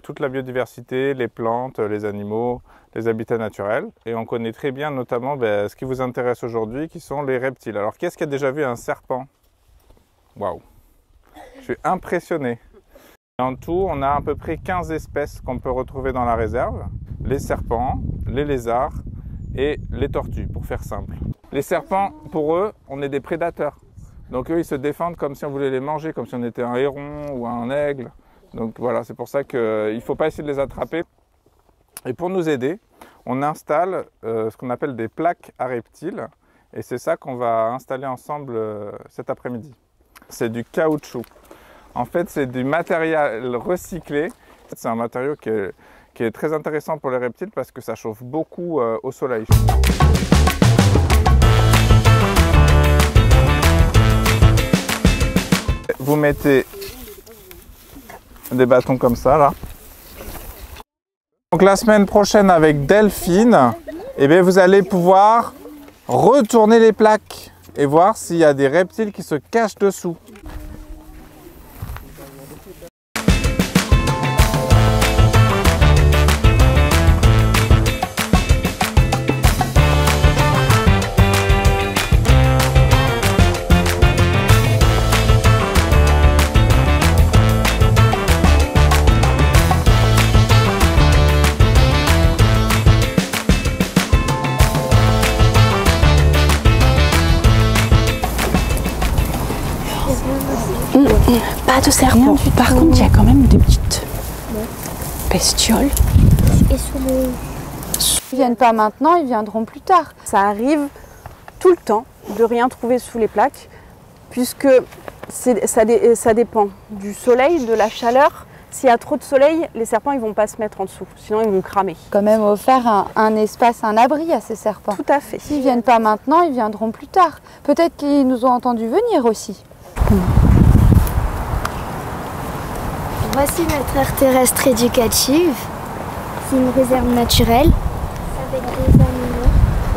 toute la biodiversité, les plantes, les animaux, les habitats naturels. Et on connaît très bien notamment ce qui vous intéresse aujourd'hui, qui sont les reptiles. Alors, qui est-ce qui a déjà vu un serpent? Waouh! Je suis impressionné. En tout, on a à peu près 15 espèces qu'on peut retrouver dans la réserve. Les serpents, les lézards et les tortues, pour faire simple. Les serpents, pour eux, on est des prédateurs. Donc eux, ils se défendent comme si on voulait les manger, comme si on était un héron ou un aigle. Donc voilà, c'est pour ça qu'il ne faut pas essayer de les attraper. Et pour nous aider, on installe ce qu'on appelle des plaques à reptiles. Et c'est ça qu'on va installer ensemble cet après-midi. C'est du caoutchouc. En fait, c'est du matériel recyclé. C'est un matériau qui est très intéressant pour les reptiles parce que ça chauffe beaucoup au soleil. Vous mettez des bâtons comme ça là. Donc la semaine prochaine avec Delphine, eh bien, vous allez pouvoir retourner les plaques et voir s'il y a des reptiles qui se cachent dessous. Pas de serpent. Par contre, il y a quand même des petites bestioles. Et sur le... Ils viennent pas maintenant, ils viendront plus tard. Ça arrive tout le temps de rien trouver sous les plaques, puisque ça dépend du soleil, de la chaleur. S'il y a trop de soleil, les serpents ils vont pas se mettre en dessous, sinon ils vont cramer. Quand même offert un espace, un abri à ces serpents. Tout à fait. S'ils viennent pas maintenant, ils viendront plus tard. Peut-être qu'ils nous ont entendus venir aussi. Voici notre aire terrestre éducative. C'est une réserve naturelle avec des animaux.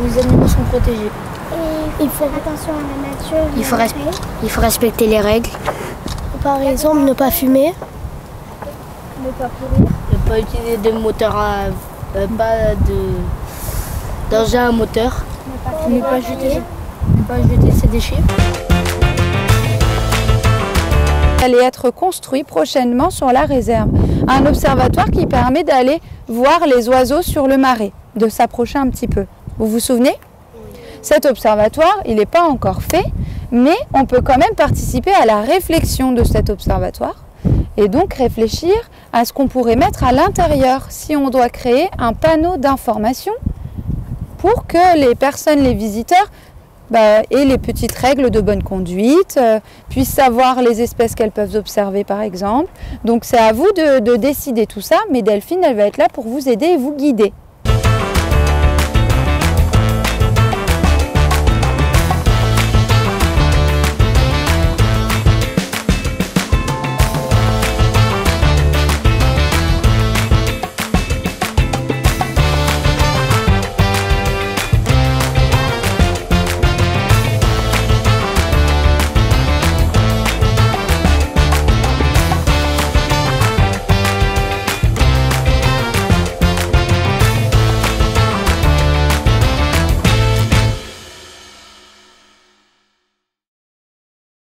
Les animaux sont protégés. Et il faut faire attention à la nature. Il faut respecter les règles. Par exemple, ne pas fumer. Ne pas courir. Ne pas utiliser de moteur pas d'engin à moteur. Ne pas jeter ses déchets. Allait être construit prochainement sur la réserve. Un observatoire qui permet d'aller voir les oiseaux sur le marais, de s'approcher un petit peu. Vous vous souvenez? Cet observatoire, il n'est pas encore fait, mais on peut quand même participer à la réflexion de cet observatoire et donc réfléchir à ce qu'on pourrait mettre à l'intérieur si on doit créer un panneau d'information pour que les personnes, les visiteurs, et les petites règles de bonne conduite, puissent savoir les espèces qu'elles peuvent observer par exemple. Donc c'est à vous de décider tout ça, mais Delphine elle va être là pour vous aider et vous guider.